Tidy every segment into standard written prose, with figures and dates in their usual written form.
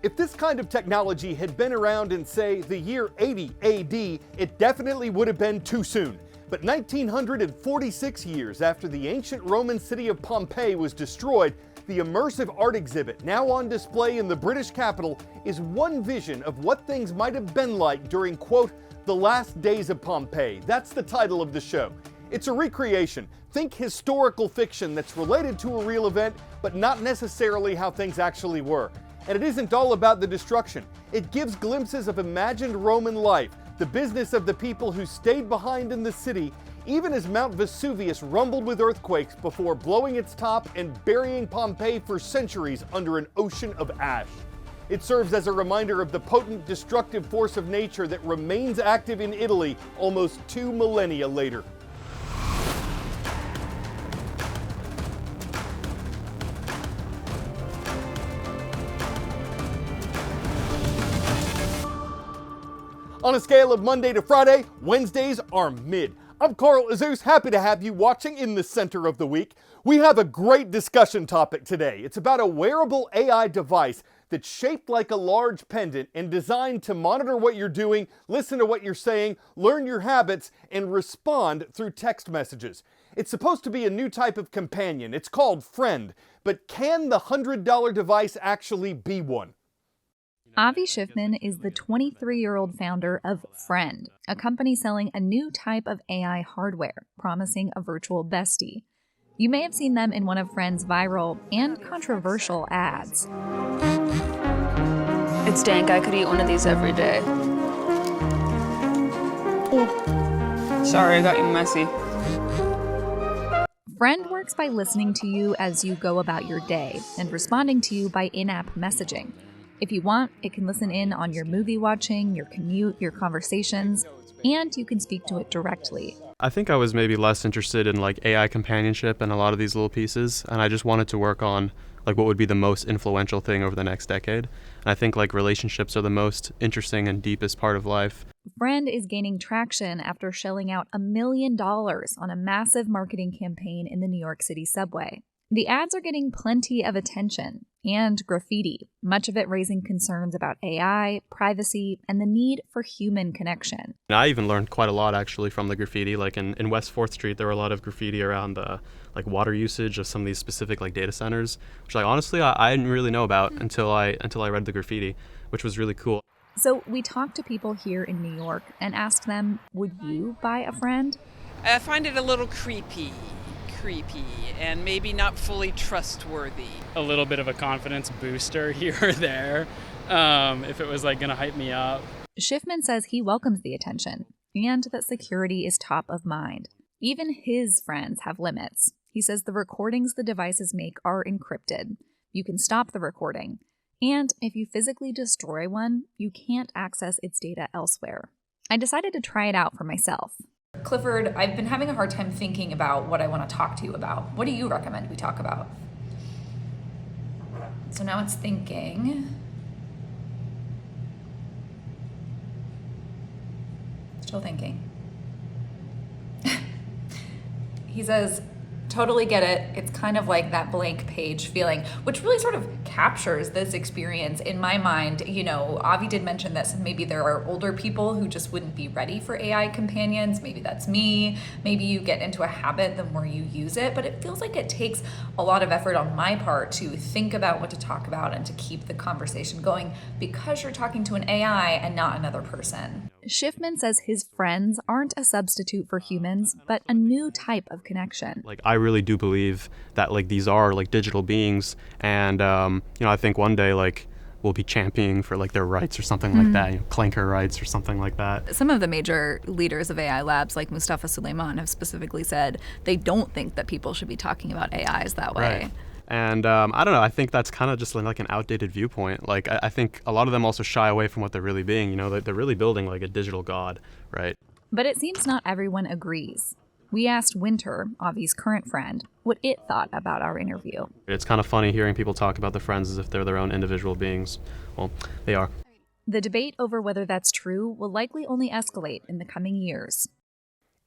If this kind of technology had been around in, say, the year 80 AD, it definitely would have been too soon. But 1946 years after the ancient Roman city of Pompeii was destroyed, the immersive art exhibit, now on display in the British capital, is one vision of what things might have been like during, quote, the last days of Pompeii. That's the title of the show. It's a recreation. Think historical fiction that's related to a real event, but not necessarily how things actually were. And it isn't all about the destruction. It gives glimpses of imagined Roman life, the business of the people who stayed behind in the city, even as Mount Vesuvius rumbled with earthquakes before blowing its top and burying Pompeii for centuries under an ocean of ash. It serves as a reminder of the potent destructive force of nature that remains active in Italy almost 2 millennia later. On a scale of Monday to Friday, Wednesdays are mid. I'm Carl Azuz, happy to have you watching in the center of the week. We have a great discussion topic today. It's about a wearable AI device that's shaped like a large pendant and designed to monitor what you're doing, listen to what you're saying, learn your habits, and respond through text messages. It's supposed to be a new type of companion. It's called Friend. But can the $100 device actually be one? Avi Schiffman is the 23-year-old founder of Friend, a company selling a new type of AI hardware, promising a virtual bestie. You may have seen them in one of Friend's viral and controversial ads. It's dank, I could eat one of these every day. Ooh. Sorry, I got you messy. Friend works by listening to you as you go about your day and responding to you by in-app messaging. If you want, it can listen in on your movie watching, your commute, your conversations, and you can speak to it directly. I think I was maybe less interested in like AI companionship and a lot of these little pieces, and I just wanted to work on like what would be the most influential thing over the next decade. And I think like relationships are the most interesting and deepest part of life. Friend is gaining traction after shelling out $1 million on a massive marketing campaign in the New York City subway. The ads are getting plenty of attention and graffiti, much of it raising concerns about AI, privacy, and the need for human connection. And I even learned quite a lot actually from the graffiti. Like in West 4th Street, there were a lot of graffiti around the like water usage of some of these specific like data centers, which like honestly I didn't really know about until I read the graffiti, which was really cool. So we talked to people here in New York and asked them, would you buy a Friend? I find it a little creepy and maybe not fully trustworthy. A little bit of a confidence booster here or there, if it was like gonna hype me up. Schiffman says he welcomes the attention and that security is top of mind. Even his friends have limits. He says the recordings the devices make are encrypted. You can stop the recording. And if you physically destroy one, you can't access its data elsewhere. I decided to try it out for myself. Clifford, I've been having a hard time thinking about what I want to talk to you about. What do you recommend we talk about? So now it's thinking. Still thinking. He says, totally get it. It's kind of like that blank page feeling, which really sort of captures this experience in my mind. You know, Avi did mention this. Maybe there are older people who just wouldn't be ready for AI companions. Maybe that's me. Maybe you get into a habit the more you use it, but it feels like it takes a lot of effort on my part to think about what to talk about and to keep the conversation going because you're talking to an AI and not another person. Schiffman says his friends aren't a substitute for humans, but a new type of connection. Like I really do believe that like these are like digital beings, and you know, I think one day like we'll be championing for like their rights or something like that, you know, clanker rights or something like that. Some of the major leaders of AI labs, like Mustafa Suleyman, have specifically said they don't think that people should be talking about AIs that way. Right. And I don't know, I think that's kind of just like an outdated viewpoint. Like I think a lot of them also shy away from what they're really being, you know, they're really building like a digital god, right? But it seems not everyone agrees. We asked Winter, Avi's current friend, what it thought about our interview. It's kind of funny hearing people talk about the friends as if they're their own individual beings. Well, they are. The debate over whether that's true will likely only escalate in the coming years.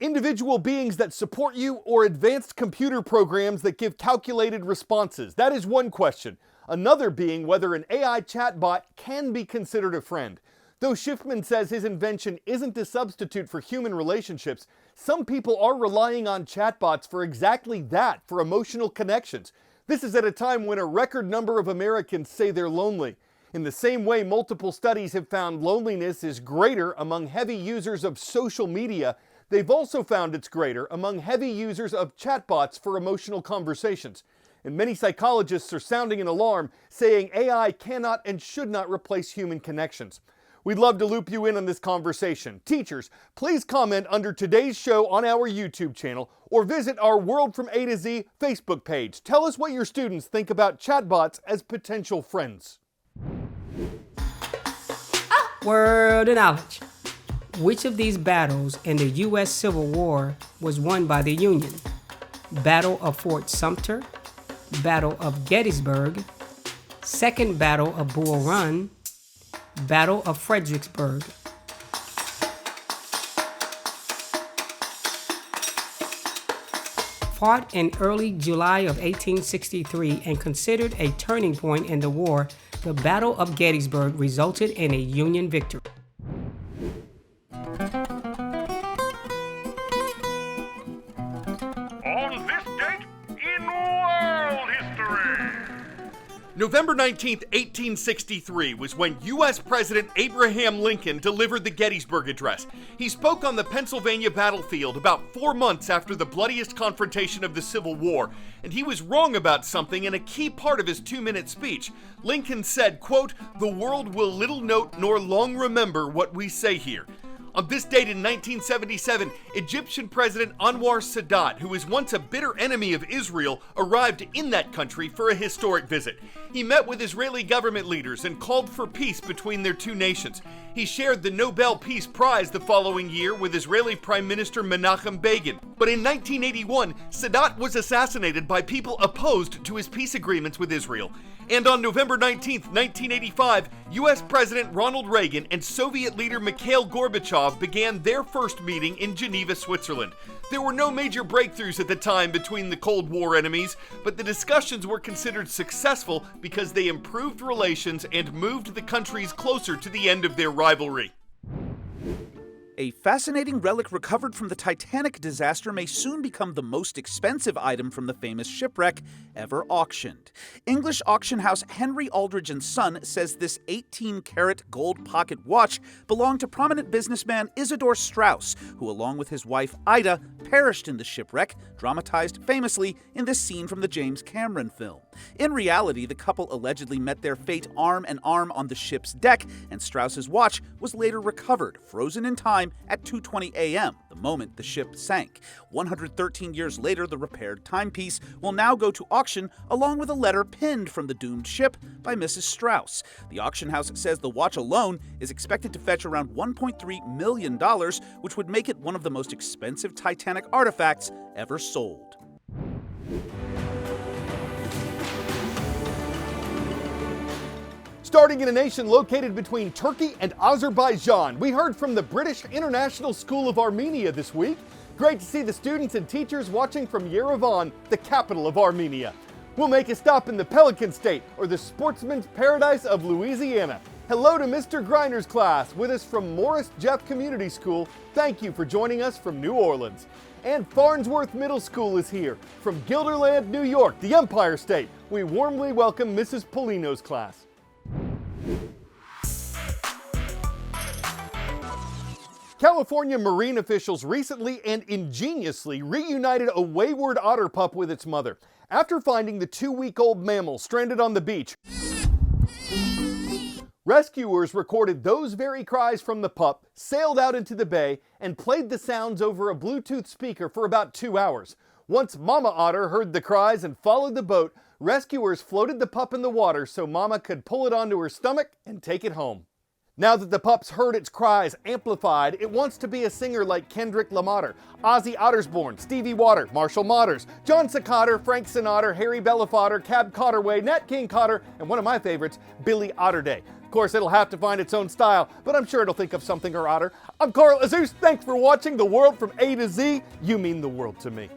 Individual beings that support you or advanced computer programs that give calculated responses? That is one question. another being whether an AI chatbot can be considered a friend. Though Schiffman says his invention isn't a substitute for human relationships, some people are relying on chatbots for exactly that, for emotional connections. This is at a time when a record number of Americans say they're lonely. In the same way, multiple studies have found loneliness is greater among heavy users of social media, they've also found it's greater among heavy users of chatbots for emotional conversations. And many psychologists are sounding an alarm, saying AI cannot and should not replace human connections. We'd love to loop you in on this conversation. Teachers, please comment under today's show on our YouTube channel or visit our World from A to Z Facebook page. Tell us what your students think about chatbots as potential friends. Word of knowledge. Which of these battles in the U.S. Civil War was won by the Union? Battle of Fort Sumter, Battle of Gettysburg, Second Battle of Bull Run, Battle of Fredericksburg. Fought in early July of 1863 and considered a turning point in the war, the Battle of Gettysburg resulted in a Union victory. On this date in world history. November 19th, 1863 was when U.S. President Abraham Lincoln delivered the Gettysburg Address. He spoke on the Pennsylvania battlefield about 4 months after the bloodiest confrontation of the Civil War, and he was wrong about something in a key part of his 2-minute speech. Lincoln said, quote, "The world will little note nor long remember what we say here." On this date in 1977, Egyptian President Anwar Sadat, who was once a bitter enemy of Israel, arrived in that country for a historic visit. He met with Israeli government leaders and called for peace between their two nations. He shared the Nobel Peace Prize the following year with Israeli Prime Minister Menachem Begin. But in 1981, Sadat was assassinated by people opposed to his peace agreements with Israel. And on November 19, 1985, U.S. President Ronald Reagan and Soviet leader Mikhail Gorbachev began their first meeting in Geneva, Switzerland. There were no major breakthroughs at the time between the Cold War enemies, but the discussions were considered successful because they improved relations and moved the countries closer to the end of their rivalry. A fascinating relic recovered from the Titanic disaster may soon become the most expensive item from the famous shipwreck ever auctioned. English auction house Henry Aldridge & Son says this 18-karat gold pocket watch belonged to prominent businessman Isidor Straus, who along with his wife Ida perished in the shipwreck, dramatized famously in this scene from the James Cameron film. In reality, the couple allegedly met their fate arm in arm on the ship's deck, and Straus's watch was later recovered, frozen in time at 2:20 a.m., the moment the ship sank. 113 years later, the repaired timepiece will now go to auction along with a letter pinned from the doomed ship by Mrs. Straus. The auction house says the watch alone is expected to fetch around $1.3 million, which would make it one of the most expensive Titanic artifacts ever sold. Starting in a nation located between Turkey and Azerbaijan, we heard from the British International School of Armenia this week. Great to see the students and teachers watching from Yerevan, the capital of Armenia. We'll make a stop in the Pelican State, or the sportsman's paradise of Louisiana. Hello to Mr. Grinder's class, with us from Morris Jeff Community School. Thank you for joining us from New Orleans. And Farnsworth Middle School is here. From Guilderland, New York, the Empire State, we warmly welcome Mrs. Polino's class. California marine officials recently and ingeniously reunited a wayward otter pup with its mother. After finding the 2-week-old mammal stranded on the beach, rescuers recorded those very cries from the pup, sailed out into the bay, and played the sounds over a Bluetooth speaker for about 2 hours. Once Mama Otter heard the cries and followed the boat, rescuers floated the pup in the water so Mama could pull it onto her stomach and take it home. Now that the pup's heard its cries amplified, it wants to be a singer like Kendrick Lamar, Ozzy Ottersborn, Stevie Water, Marshall Mathers, John Cotter, Frank Sinatra, Harry Belafonte, Cab Cotterway, Nat King Cotter, and one of my favorites, Billy Otterday. Of course, it'll have to find its own style, but I'm sure it'll think of something or Otter. I'm Carl Azuz. Thanks for watching The World from A to Z. You mean the world to me.